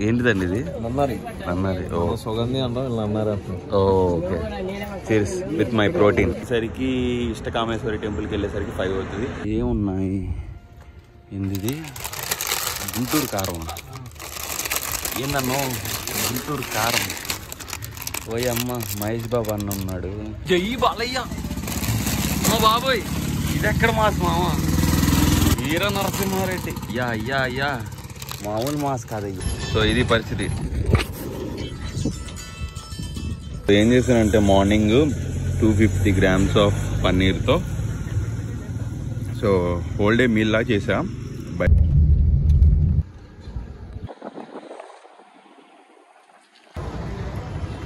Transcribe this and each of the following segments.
ఏంటిదండి ఇది? నన్నారి. ఓ సుగంధి అంటాం, నన్నారి అంటాం. Okay, cheers with my protein. సరికి ఇష్టకామేశ్వరి టెంపుల్కి వెళ్ళేసరికి 5 అవుతుంది. ఏమున్నాయి? ఏంది? గుంటూరు కారం. ఏందన్నో గుంటూరు కారం. ఓయ్ అమ్మ, మహేష్ బాబు అన్న ఉన్నాడు. జై బాలయ్య. బాబోయ్, ఇది ఎక్కడ మాస్ మామ? వీర నరసింహారెడ్డి. యా మామూలు మాస్ కాదయ్య. సో ఇది పరిస్థితి. ఏం చేశానంటే మార్నింగ్ 250 grams ఆఫ్ పన్నీర్తో సో హోల్ డే మీల్ లా చేసా.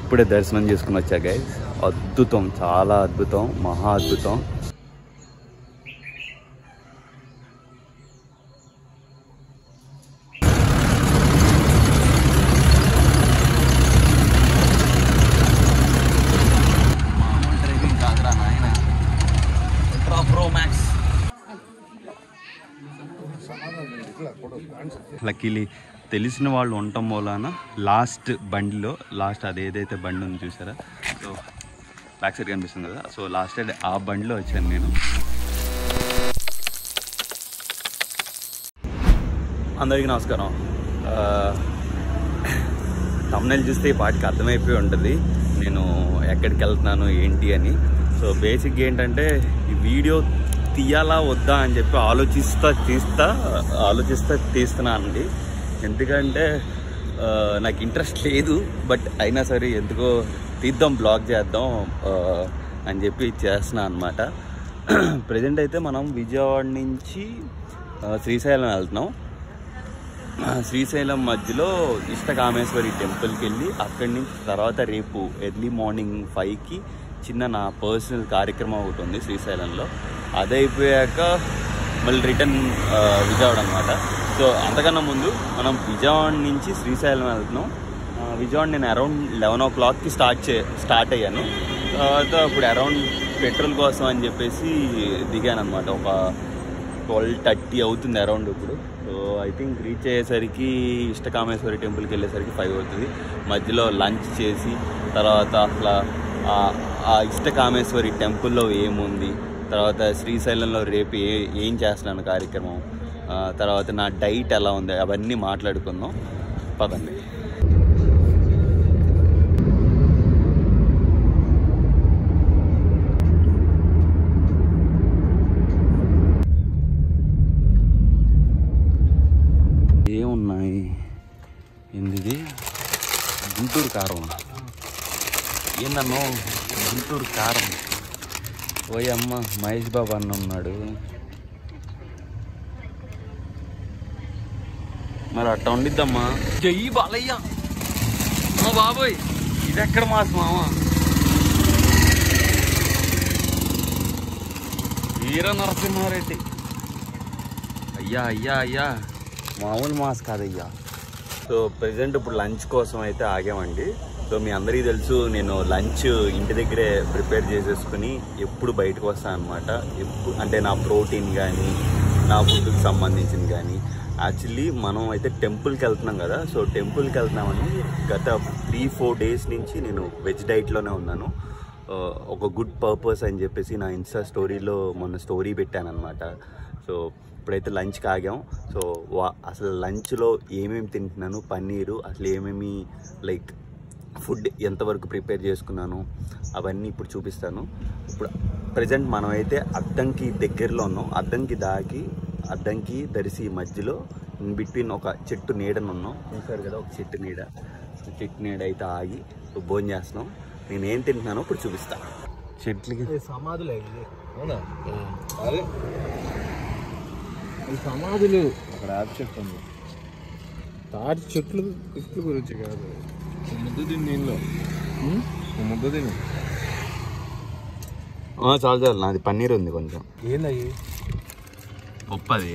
ఇప్పుడే దర్శనం చేసుకుని వచ్చా గైస్. అద్భుతం, చాలా అద్భుతం, మహా అద్భుతం. డ్రైవింగ్ కాదురా నాయన, అల్ట్రా ప్రో మ్యాక్స్. లక్కీలీ తెలిసిన వాళ్ళు ఉండటం మూలాన లాస్ట్ బండిలో, లాస్ట్ అది ఏదైతే బండి ఉంది చూసారా, సో బ్యాక్ సైడ్ కనిపిస్తుంది కదా, సో లాస్ట్ సైడ్ ఆ బండిలో వచ్చాను నేను. అందరికీ నమస్కారం. థంబ్నెయిల్ చూస్తే ఈ పాటికి అర్థమైపోయి ఉంటుంది నేను ఎక్కడికి వెళ్తున్నాను ఏంటి అని. సో బేసిక్గా ఏంటంటే ఈ వీడియో తీయాలా వద్దా అని చెప్పి ఆలోచిస్తా తీస్తున్నానండి. ఎందుకంటే నాకు ఇంట్రెస్ట్ లేదు, బట్ అయినా సరే ఎందుకో తీద్దాం, బ్లాగ్ చేద్దాం అని చెప్పి చేస్తున్నా అనమాట. ప్రజెంట్ అయితే మనం విజయవాడ నుంచి శ్రీశైలం వెళ్తున్నాం. శ్రీశైలం మధ్యలో ఇష్టకామేశ్వరి టెంపుల్కి వెళ్ళి అక్కడి నుంచి తర్వాత రేపు ఎర్లీ మార్నింగ్ 5కి చిన్న నా పర్సనల్ కార్యక్రమం ఒకటి ఉంది శ్రీశైలంలో. అది అయిపోయాక మళ్ళీ రిటర్న్ విజయవాడ అనమాట. సో అంతకన్నా ముందు మనం విజయవాడ నుంచి శ్రీశైలం వెళ్తున్నాం. విజయవాడ నేను అరౌండ్ 11 o'clockకి స్టార్ట్ అయ్యాను. తర్వాత ఇప్పుడు అరౌండ్ పెట్రోల్ కోసం అని చెప్పేసి దిగాను అనమాట. ఒక 12:30 అవుతుంది అరౌండ్ ఇప్పుడు. సో ఐ థింక్ రీచ్ అయ్యేసరికి ఇష్టకామేశ్వరి టెంపుల్కి వెళ్ళేసరికి 5 అవుతుంది. మధ్యలో లంచ్ చేసి తర్వాత అసలు ఆ ఇష్టకామేశ్వరి టెంపుల్లో ఏముంది, తర్వాత శ్రీశైలంలో రేపు ఏం చేస్తున్నాను కార్యక్రమం, తర్వాత నా డైట్ ఎలా ఉంది, అవన్నీ మాట్లాడుకుందాం పదండి. ఏమున్నాయి? ఏంది? గుంటూరు కారం. ఏందన్నో గుంటూరు కారం. ఓయ్ అమ్మ, మహేష్ బాబు అన్న ఉన్నాడు. మరి అట్లా ఉండిద్దమ్మా. జై బాలయ్య. బాబోయ్, ఇది ఎక్కడ మాస్ మామ? వీర నరసింహారెడ్డి. అయ్యా మామూలు మాస్ కాదయ్యా. సో ప్రెజెంట్ ఇప్పుడు లంచ్ కోసం అయితే ఆగామండి. సో మీ అందరికీ తెలుసు నేను లంచ్ ఇంటి దగ్గరే ప్రిపేర్ చేసేసుకుని ఎప్పుడు బయటకు వస్తాను అనమాట. అంటే నా ప్రోటీన్ కానీ నా ఫుడ్కి సంబంధించింది కానీ. యాక్చువల్లీ మనం అయితే టెంపుల్కి వెళ్తున్నాం కదా, సో టెంపుల్కి వెళ్తున్నామని గత 3-4 days నుంచి నేను వెజ్ డైట్లోనే ఉన్నాను. ఒక గుడ్ పర్పస్ అని చెప్పేసి నా ఇన్స్టా స్టోరీలో మొన్న స్టోరీ పెట్టాను అనమాట. సో ఇప్పుడైతే లంచ్కి ఆగాం. సో అసలు లంచ్లో ఏమేమి తింటున్నాను, పన్నీరు అసలు ఏమేమి లైక్ ఫుడ్ ఎంతవరకు ప్రిపేర్ చేసుకున్నాను అవన్నీ ఇప్పుడు చూపిస్తాను. ఇప్పుడు ప్రజెంట్ మనం అయితే అద్దంకి దగ్గరలో ఉన్నాం. అద్దంకి దర్శి మధ్యలో ఇన్ బిట్వీన్ ఒక చెట్టు నీడను ఉన్నాం. చూసారు కదా, ఒక చెట్టు నీడ అయితే ఆగి భోజనం చేస్తున్నాం. నేనేం తింటున్నానో ఇప్పుడు చూపిస్తా. చెట్లకి సమాధులు సమాధులు అక్కడ ఆర్చి చెట్టు ఉంది. తాటి చెట్లు గురించి కాదు, ముద్ద తిని దీనిలో ముద్ద తిని చాలు. నాది పన్నీర్ ఉంది కొంచెం. ఏందయ్యి? పప్పది,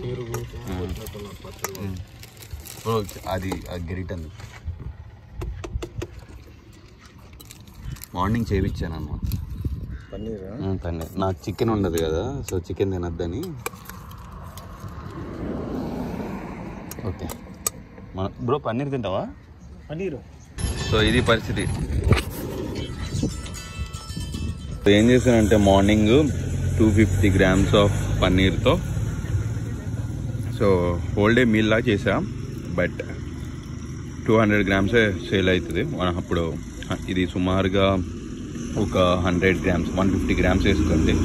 పెరుగు, అది గిరిట్ అంది. మార్నింగ్ చేయించాను అన్నమాట పన్నీర్. నాకు చికెన్ ఉండదు కదా, సో చికెన్ తినద్దని. ఓకే, బ్రో పన్నీర్ తింటావా? పన్నీరు. సో ఇది పరిస్థితి. ఏం చేశానంటే మార్నింగ్ 250 grams ఆఫ్ పన్నీర్తో సో హోల్ డే మీల్ లా చేసా. బట్ 200 grams సేల్ అవుతుంది. అప్పుడు ఇది సుమారుగా ఒక 100 grams 150 grams వేసుకోండి.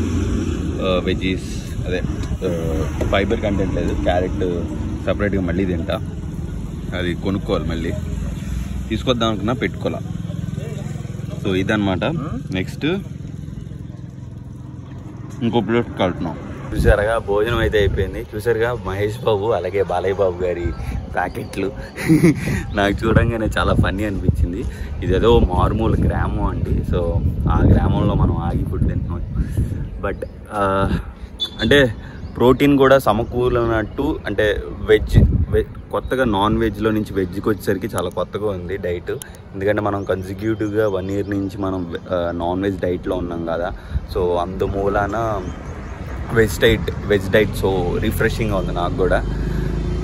వెజ్జీస్ అదే ఫైబర్ కంటెంట్ లేదు. క్యారెట్ సపరేట్గా మళ్ళీ తింటా, అది కొనుక్కోవాలి, మళ్ళీ తీసుకొద్దాం అనుకున్నా పెట్టుకోవాలా. సో ఇదన్నమాట. నెక్స్ట్ ఇంకో ప్లేట్ కలుపుతున్నాం. చూసారుగా భోజనం అయితే అయిపోయింది. చూసారుగా మహేష్ బాబు అలాగే బాలయ్య బాబు గారి ప్యాకెట్లు. నాకు చూడంగానే చాలా ఫన్నీ అనిపించింది. ఇదేదో మారుమూల గ్రామం అండి. సో ఆ గ్రామంలో మనం ఆగి ఫుడ్ తింటున్నాం. బట్ అంటే ప్రోటీన్ కూడా సమకూరినట్టు, అంటే వెజ్ కొత్తగా నాన్ వెజ్లో నుంచి వెజ్కి వచ్చేసరికి చాలా కొత్తగా ఉంది డైట్. ఎందుకంటే మనం కన్సిక్యూటివ్గా 1 year నుంచి మనం నాన్ వెజ్ డైట్లో ఉన్నాం కదా. సో అందుమూలాన వెజ్ డైట్ సో రిఫ్రెషింగ్గా ఉంది నాకు కూడా.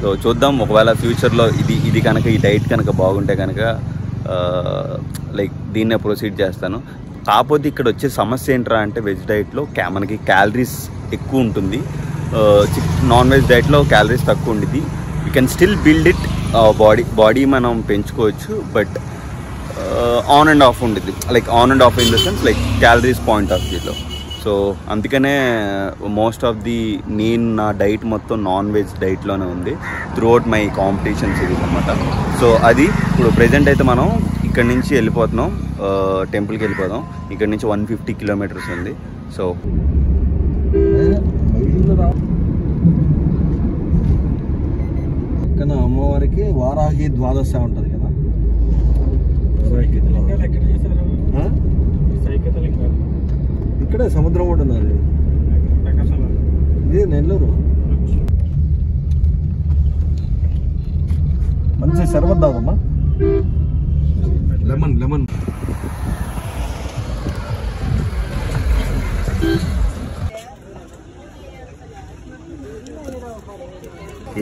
సో చూద్దాం, ఒకవేళ ఫ్యూచర్లో ఇది కనుక ఈ డైట్ కనుక బాగుంటే కనుక లైక్ దీన్నే ప్రొసీడ్ చేస్తాను. కాకపోతే ఇక్కడ వచ్చే సమస్య ఏంట్రా అంటే వెజ్ డైట్లో మనకి క్యాలరీస్ ఎక్కువ ఉంటుంది, నాన్ వెజ్ డైట్లో క్యాలరీస్ తక్కువ ఉంటుంది. You can still build it, body మనం పెంచుకోవచ్చు. బట్ ఆన్ అండ్ ఆఫ్ ఉంటుంది, like on and of in the sense like calories point of వ్యూలో. సో అందుకనే మోస్ట్ ఆఫ్ ది నా డైట్ మొత్తం నాన్ వెజ్ డైట్లోనే ఉంది త్రూ అవుట్ మై కాంపిటీషన్స్ ఇది అనమాట. సో అది ఇప్పుడు ప్రెజెంట్ అయితే మనం ఇక్కడ నుంచి వెళ్ళిపోతున్నాం, టెంపుల్కి వెళ్ళిపోదాం. ఇక్కడ నుంచి 150 kilometers ఉంది. సో ఇక్కడ అమ్మవారికి వారాహి ద్వాదశ ఉంటుంది కదా. ఇక్కడే సముద్రం కూడా ఉన్నది. ఇది నెల్లూరు. మంచి సర్వత్ తాగమ్మా, లెమన్.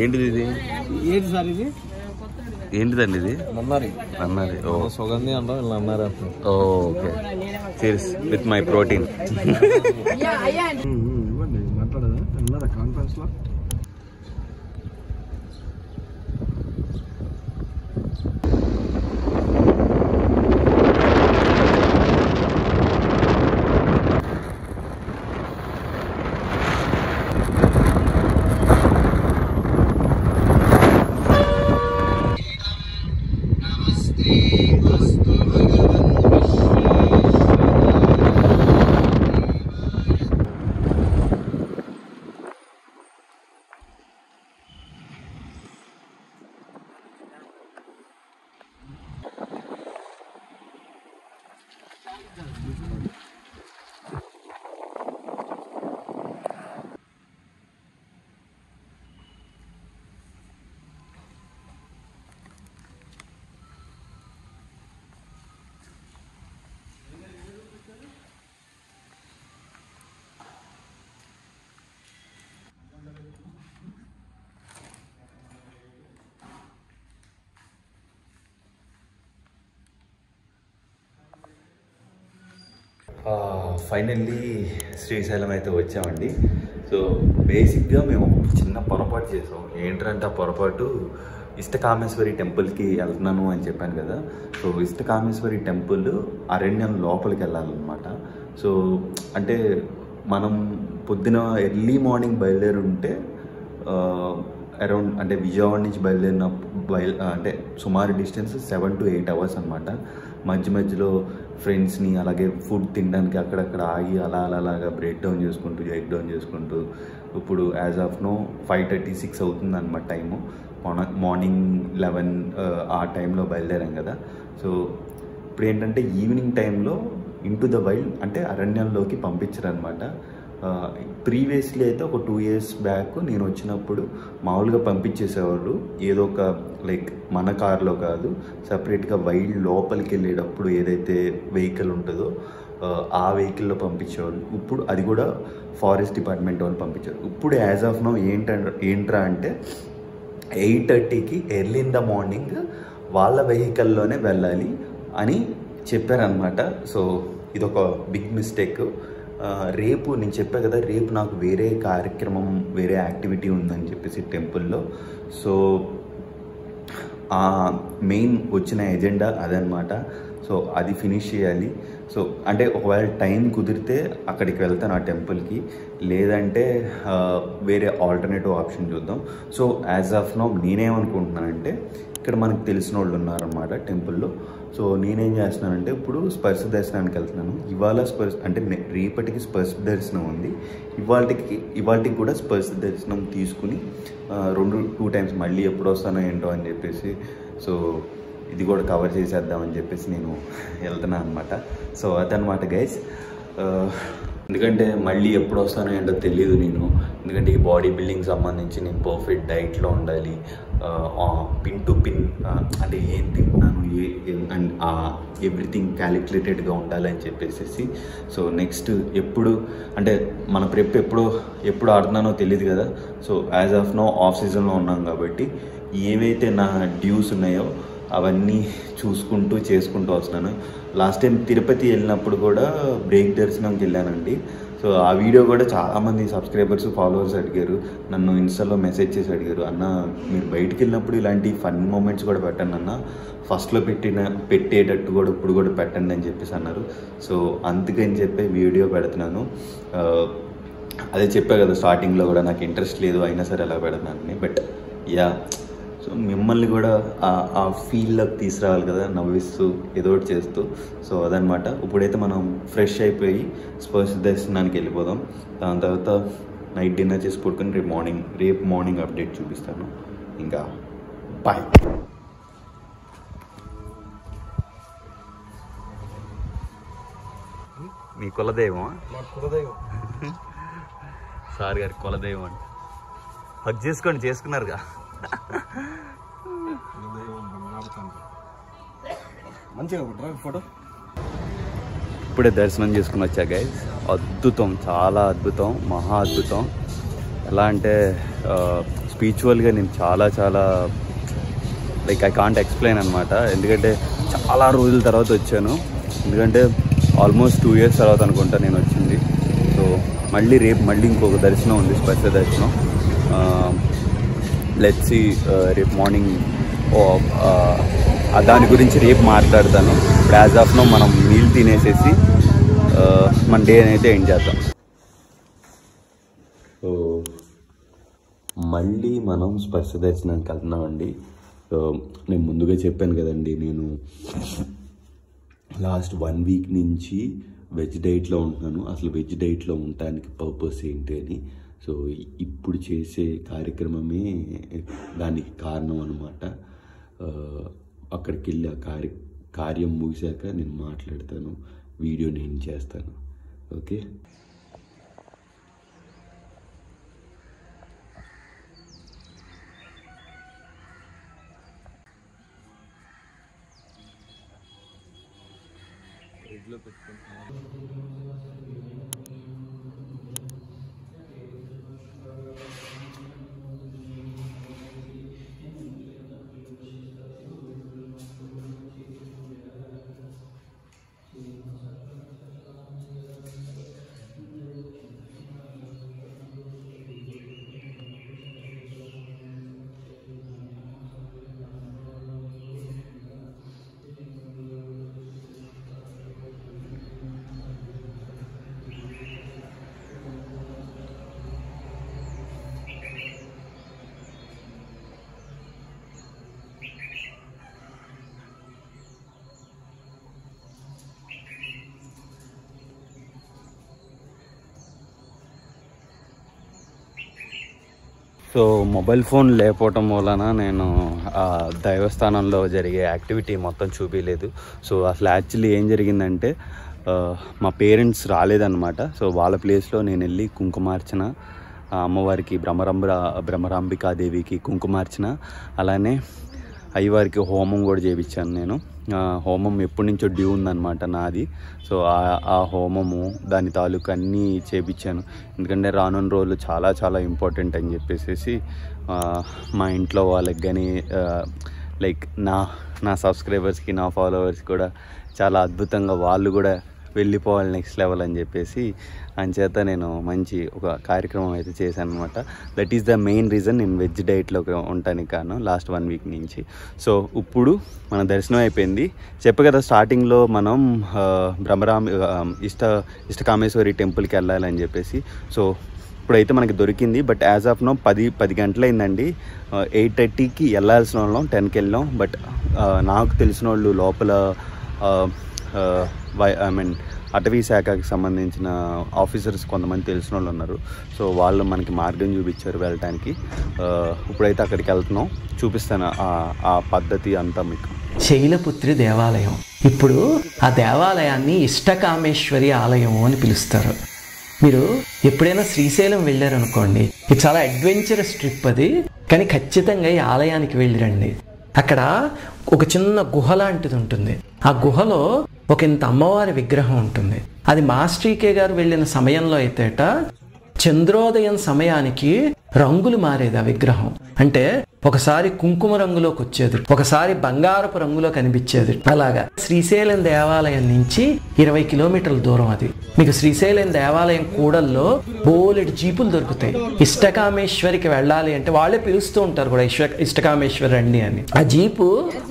ఏంటిది ఇది? ఏంటి సార్ ఇది? ఏంటిదండి ఇది? నన్నారి. ఓ సుగంధి అంటాం, ఇలా నన్నారి అంటాం. Okay, cheers with my protein. ఇవ్వండి, మాట్లాడదా అన్నారా కాన్ఫరెన్స్ లో? ఫైనల్లీ శ్రీశైలం అయితే వచ్చామండి. సో బేసిక్గా మేము చిన్న పొరపాటు చేసాం. ఏంటంటే ఆ పొరపాటు ఇష్టకామేశ్వరి టెంపుల్కి వెళ్తున్నాను అని చెప్పాను కదా. సో ఇష్టకామేశ్వరి టెంపుల్ అరణ్యం లోపలికి వెళ్ళాలన్నమాట. సో అంటే మనం పొద్దున ఎర్లీ మార్నింగ్ బయలుదేరి ఉంటే అరౌండ్ అంటే విజయవాడ నుంచి బయలుదేరిన అంటే సుమారు డిస్టెన్స్ 7 to 8 hours అనమాట. మధ్యలో ఫ్రెండ్స్ని అలాగే ఫుడ్ తినడానికి అక్కడక్కడ ఆగి అలాగా బ్రేక్ డౌన్ చేసుకుంటూ ఇప్పుడు యాజ్ ఆఫ్ నో 5:36 అవుతుంది అనమాట టైము. మార్నింగ్ 11 ఆ టైంలో బయలుదేరాం కదా. సో ఇప్పుడు ఏంటంటే ఈవినింగ్ టైంలో ఇంటూ ద వైల్డ్ అంటే అరణ్యంలోకి పంపించారనమాట. ప్రీవియస్లీ అయితే ఒక 2 years బ్యాక్ నేను వచ్చినప్పుడు మామూలుగా పంపించేసేవాళ్ళు, ఏదో ఒక లైక్ మన కార్లో కాదు, సపరేట్గా వైల్డ్ లోపలికి వెళ్ళేటప్పుడు ఏదైతే వెహికల్ ఉంటుందో ఆ వెహికల్లో పంపించేవాళ్ళు. ఇప్పుడు అది కూడా ఫారెస్ట్ డిపార్ట్మెంట్ వాళ్ళు పంపించారు. ఇప్పుడు యాజ్ ఆఫ్ నో ఏంట్రా అంటే 8:30కి ఎర్లీ ఇన్ ద మార్నింగ్ వాళ్ళ వెహికల్లోనే వెళ్ళాలి అని చెప్పారనమాట. సో ఇదొక బిగ్ మిస్టేక్. రేపు నేను చెప్పా కదా, రేపు నాకు వేరే కార్యక్రమం, వేరే యాక్టివిటీ ఉందని చెప్పేసి టెంపుల్లో. సో మెయిన్ వచ్చిన ఎజెండా అదనమాట. సో అది ఫినిష్ చేయాలి. సో అంటే ఒకవేళ టైం కుదిరితే అక్కడికి వెళ్తాను ఆ టెంపుల్కి, లేదంటే వేరే ఆల్టర్నేటివ్ ఆప్షన్ చూద్దాం. సో యాజ్ ఆఫ్ నౌ నేనేమనుకుంటున్నానంటే, ఇక్కడ మనకు తెలిసిన వాళ్ళు ఉన్నారనమాట టెంపుల్లో. సో నేనేం చేస్తున్నానంటే ఇప్పుడు స్పర్శ దర్శనానికి వెళ్తున్నాను. ఇవాళ అంటే రేపటికి స్పర్శ దర్శనం ఉంది, ఇవాళకి కూడా స్పర్శ దర్శనం తీసుకుని 2 టైమ్స్ మళ్ళీ ఎప్పుడు వస్తానో ఏంటో అని చెప్పేసి, సో ఇది కూడా కవర్ చేసేద్దామని చెప్పేసి నేను వెళ్తున్నాను అనమాట. సో అదనమాట గైస్. ఎందుకంటే మళ్ళీ ఎప్పుడు వస్తానో ఏంటో తెలియదు నేను, ఎందుకంటే ఈ బాడీ బిల్డింగ్ సంబంధించి నేను పర్ఫెక్ట్ డైట్లో ఉండాలి. పిన్ టు పిన్ అంటే ఏం తింటున్నాను, అండ్ ఎవ్రీథింగ్ క్యాలిక్యులేటెడ్గా ఉండాలని చెప్పేసి. సో నెక్స్ట్ ఎప్పుడు అంటే మన ప్రెప్ ఎప్పుడు ఆడుతున్నానో తెలియదు కదా. So as of now off సీజన్లో ఉన్నాం కాబట్టి ఏవైతే నా డ్యూస్ ఉన్నాయో అవన్నీ చేసుకుంటూ వస్తున్నాను. లాస్ట్ టైం తిరుపతి వెళ్ళినప్పుడు కూడా బ్రేక్ దర్శనంకి వెళ్ళానండి. సో ఆ వీడియో కూడా చాలామంది సబ్స్క్రైబర్స్, ఫాలోవర్స్ అడిగారు, నన్ను ఇన్స్టాలో మెసేజ్ చేసి అడిగారు, అన్న మీరు బయటికి వెళ్ళినప్పుడు ఇలాంటి ఫన్ మూమెంట్స్ కూడా పెట్టండి అన్న, ఫస్ట్లో పెట్టేటట్టు కూడా ఇప్పుడు కూడా పెట్టండి అని చెప్పేసి అన్నారు. సో అందుకని చెప్పి వీడియో పెడుతున్నాను. అదే చెప్పా కదా స్టార్టింగ్లో కూడా, నాకు ఇంట్రెస్ట్ లేదు అయినా సరే అలా పెడుతున్నాను. బట్ యా, సో మిమ్మల్ని కూడా ఆ ఫీల్లోకి తీసుకురావాలి కదా, నవ్విస్తూ ఏదో ఒకటి చేస్తూ. సో అదనమాట. ఇప్పుడైతే మనం ఫ్రెష్ అయిపోయి స్పర్శ దర్శనానికి వెళ్ళిపోదాం. దాని తర్వాత నైట్ డిన్నర్ చేసి పడుకొని రేపు మార్నింగ్ అప్డేట్ చూపిస్తాను. ఇంకా బాయ్. మీ కులదైవం? సార్ గారి కులదైవం అండి. హక్ చేసుకున్నారుగా. మంచిగా ఫోటో. ఇప్పుడే దర్శనం చేసుకుని వచ్చా గైస్. అద్భుతం, చాలా అద్భుతం, మహా అద్భుతం. ఎలా అంటే స్పిరిచువల్గా నేను చాలా లైక్ ఐ కాంట్ ఎక్స్ప్లెయిన్ అనమాట. ఎందుకంటే చాలా రోజుల తర్వాత వచ్చాను, ఎందుకంటే ఆల్మోస్ట్ 2 years తర్వాత అనుకుంటా నేను వచ్చింది. సో రేపు మళ్ళీ ఇంకొక దర్శనం ఉంది, స్పర్శ దర్శనం. లెట్స్ సీ రేపు మార్నింగ్ దాని గురించి రేపు మాట్లాడతాను. ఇప్పుడు యాజ్ ఆఫ్ నో మనం మీల్ తినేసేసి మన డే అయితే ఎండ్ చేద్దాం. సో మళ్ళీ మనం స్పర్శ దర్శనానికి వెళ్తున్నామండి. సో నేను ముందుగా చెప్పాను కదండి, నేను లాస్ట్ 1 week నుంచి వెజ్ డైట్లో ఉంటున్నాను. అసలు వెజ్ డైట్లో ఉండటానికి పర్పస్ ఏంటి అని. సో ఇప్పుడు చేసే కార్యక్రమమే దానికి కారణం అనమాట. అక్కడికి వెళ్ళి ఆ కార్యం ముగిశాక నేను మాట్లాడతాను, వీడియో నేను చేస్తాను. ఓకే. సో మొబైల్ ఫోన్ లేకపోవటం వలన నేను దైవస్థానంలో జరిగే యాక్టివిటీ మొత్తం చూపించలేదు. సో అసలు యాక్చువల్లీ ఏం జరిగిందంటే, మా పేరెంట్స్ రాలేదన్నమాట. సో వాళ్ళ ప్లేస్లో నేను వెళ్ళి కుంకుమార్చన, అమ్మవారికి భ్రమరాంబికాదేవికి కుంకుమార్చన, అలానే అయ్యవారికి హోమం కూడా చేయించాను నేను. హోమం ఎప్పటి నుంచో డ్యూ ఉందన్నమాట నాది. సో ఆ హోమము దాని తాలూకు అన్నీ చేయించాను. ఎందుకంటే రానున్న రోజులు చాలా చాలా ఇంపార్టెంట్ అని చెప్పేసి మా ఇంట్లో వాళ్ళకి కానీ లైక్ నా సబ్స్క్రైబర్స్కి, నా ఫాలోవర్స్కి కూడా చాలా అద్భుతంగా వాళ్ళు కూడా వెళ్ళిపోవాలి నెక్స్ట్ లెవెల్ అని చెప్పేసి అంచేత నేను మంచి ఒక కార్యక్రమం అయితే చేశాను అనమాట. That is the main reason నేను వెజ్ డైట్లోకి ఉండటానికి కారణం లాస్ట్ 1 వీక్ నుంచి. సో ఇప్పుడు మన దర్శనం అయిపోయింది. చెప్పు కదా స్టార్టింగ్లో మనం ఇష్టకామేశ్వరి టెంపుల్కి వెళ్ళాలని చెప్పేసి. సో ఇప్పుడైతే మనకి దొరికింది. బట్ యాజ్ ఆఫ్ నో 10 గంటలు అయిందండి. 8:30కి వెళ్ళాల్సిన వాళ్ళం, 10కి వెళ్ళాం. బట్ నాకు తెలిసిన వాళ్ళు లోపల అటవీ శాఖకి సంబంధించిన ఆఫీసర్స్ కొంతమంది తెలిసిన వాళ్ళు ఉన్నారు. సో వాళ్ళు మనకి మార్గం చూపించారు వెళ్ళటానికి. ఇప్పుడైతే అక్కడికి వెళ్తున్నాం, చూపిస్తాను ఆ పద్ధతి అంతా మీకు. శైలపుత్రి దేవాలయం. ఇప్పుడు ఆ దేవాలయాన్ని ఇష్టకామేశ్వరి ఆలయం అని పిలుస్తారు. మీరు ఎప్పుడైనా శ్రీశైలం వెళ్ళారనుకోండి, ఇది చాలా అడ్వెంచరస్ ట్రిప్ అది, కానీ ఖచ్చితంగా ఈ ఆలయానికి వెళ్ళిరండి. అక్కడ ఒక చిన్న గుహ లాంటిది ఉంటుంది. ఆ గుహలో ఒక ఇంత అమ్మవారి విగ్రహం ఉంటుంది. అది మాస్టర్ కే గారు వెళ్ళిన సమయంలో అయితేట చంద్రోదయం సమయానికి రంగులు మారేది ఆ విగ్రహం. అంటే ఒకసారి కుంకుమ రంగులోకి వచ్చేది, ఒకసారి బంగారపు రంగులో కనిపించేది. అలాగా శ్రీశైలం దేవాలయం నుంచి 20 కిలోమీటర్ల దూరం అది. మీకు శ్రీశైలం దేవాలయం కూడల్లో బోలెడు జీపులు దొరుకుతాయి. ఇష్టకామేశ్వరికి వెళ్ళాలి అంటే వాళ్ళే పిలుస్తూ ఉంటారు కూడా, ఇష్టకామేశ్వరి రండి అని. ఆ జీపు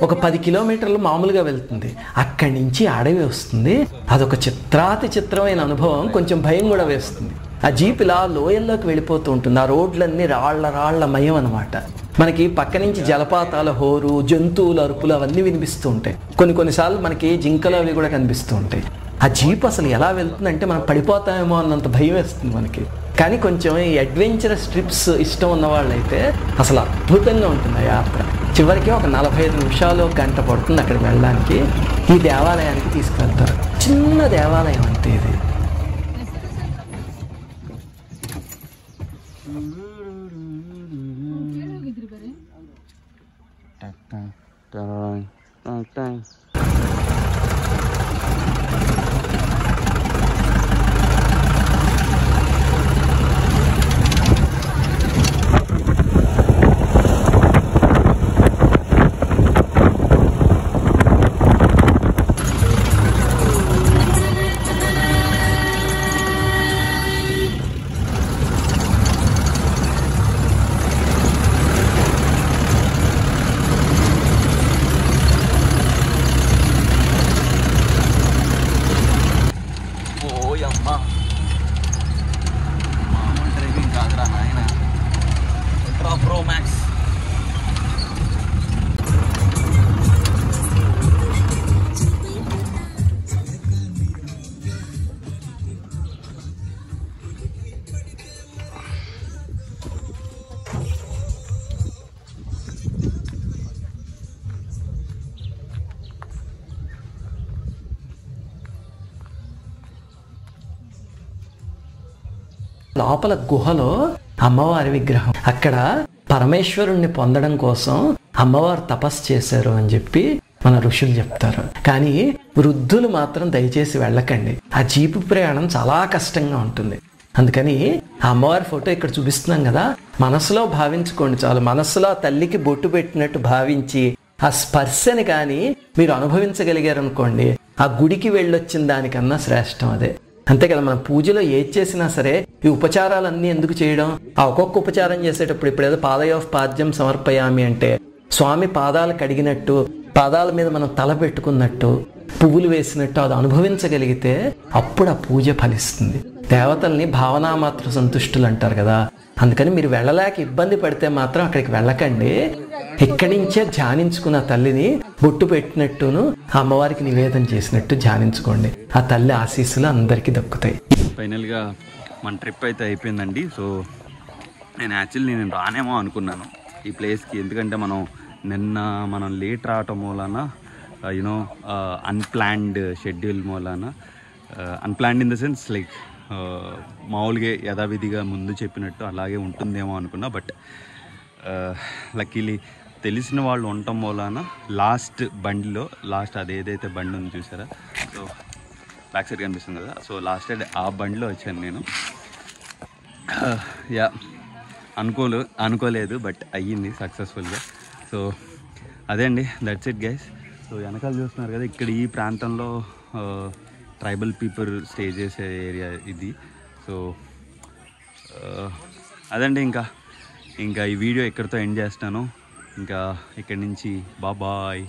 ఒక 10 కిలోమీటర్లు మామూలుగా వెళ్తుంది. అక్కడి నుంచి అడవి వస్తుంది. అదొక చిత్రమైన అనుభవం, కొంచెం భయం కూడా వేస్తుంది. ఆ జీప్ ఇలా లోయల్లోకి వెళ్ళిపోతూ ఉంటుంది. ఆ రోడ్లన్నీ రాళ్ల మయం అనమాట. మనకి పక్క నుంచి జలపాతాల హోరు, జంతువుల అరుపులు అవన్నీ వినిపిస్తూ ఉంటాయి. కొన్నిసార్లు మనకి జింకలు అవి కూడా కనిపిస్తూ ఉంటాయి. ఆ జీప్ అసలు ఎలా వెళ్తుందంటే మనం పడిపోతామేమో అన్నంత భయం వేస్తుంది మనకి. కానీ కొంచెం ఈ అడ్వెంచరస్ ట్రిప్స్ ఇష్టం ఉన్న వాళ్ళైతే అసలు అద్భుతంగా ఉంటుంది ఆ యాత్ర. చివరికి ఒక 45 నిమిషాలు, గంట పడుతుంది అక్కడికి వెళ్ళడానికి. ఈ దేవాలయానికి తీసుకెళ్తారు. చిన్న దేవాలయం అంతే ఇది. లోపల గుహలో అమ్మవారి విగ్రహం. అక్కడ పరమేశ్వరుణ్ణి పొందడం కోసం అమ్మవారు తపస్సు చేశారు అని చెప్పి మన ఋషులు చెప్తారు. కానీ వృద్ధులు మాత్రం దయచేసి వెళ్ళకండి. ఆ జీపు ప్రయాణం చాలా కష్టంగా ఉంటుంది. అందుకని ఆ అమ్మవారి ఫోటో ఇక్కడ చూపిస్తున్నాం కదా, మనసులో భావించుకోండి చాలు. మనసులో ఆ తల్లికి బొట్టు పెట్టినట్టు భావించి ఆ స్పర్శని కానీ మీరు అనుభవించగలిగారు అనుకోండి, ఆ గుడికి వెళ్ళొచ్చిన దానికన్నా శ్రేష్టం అదే. అంతే కదా, మనం పూజలో ఏది చేసినా సరే ఈ ఉపచారాలన్నీ ఎందుకు చేయడం? ఆ ఒక్కొక్క ఉపచారం చేసేటప్పుడు ఇప్పుడు ఏదో పాదయోః పాద్యం సమర్పయామి అంటే స్వామి పాదాలు కడిగినట్టు, పాదాల మీద మనం తల పెట్టుకున్నట్టు, పువ్వులు వేసినట్టు అది అనుభవించగలిగితే అప్పుడు ఆ పూజ ఫలిస్తుంది. దేవతల్ని భావనామాత్ర సంతుష్టులు అంటారు కదా. అందుకని మీరు వెళ్ళలేక ఇబ్బంది పడితే మాత్రం అక్కడికి వెళ్ళకండి. ఇక్కడి నుంచే ధ్యానించుకున్న తల్లిని బొట్టు పెట్టినట్టును అమ్మవారికి నివేదన చేసినట్టు ధ్యానించుకోండి. ఆ తల్లి ఆశీస్సులు అందరికీ దక్కుతాయి. ఫైనల్గా మన ట్రిప్ అయితే అయిపోయిందండి. సో నేను రానేమో అనుకున్నాను ఈ ప్లేస్కి. ఎందుకంటే మనం లేట్ రావటం మూలాన అన్ప్లాన్డ్ షెడ్యూల్ మూలాన, unplanned in the sense like మామూలుగా యథావిధిగా ముందు చెప్పినట్టు అలాగే ఉంటుందేమో అనుకున్నా. బట్ లక్కీలీ తెలిసిన వాళ్ళు ఉండటం మూలాన లాస్ట్ బండిలో అదేదైతే బండి ఉంది చూసారా, సో బ్యాక్ సైడ్ కనిపిస్తుంది కదా, సో లాస్ట్ సైడ్ ఆ బండిలో వచ్చాను నేను. యా అనుకోలేదు బట్ అయ్యింది సక్సెస్ఫుల్గా. సో అదే అండి, దట్స్ ఇట్ గైస్. సో వెనకాల చూస్తున్నారు కదా, ఇక్కడ ఈ ప్రాంతంలో ట్రైబల్ పీపుల్ స్టే చేసే ఏరియా ఇది. సో అదండి, ఇంకా ఈ వీడియో ఇక్కడితో ఎండ్ చేస్తాను. ఇంకా ఇక్కడి నుంచి బాయ్.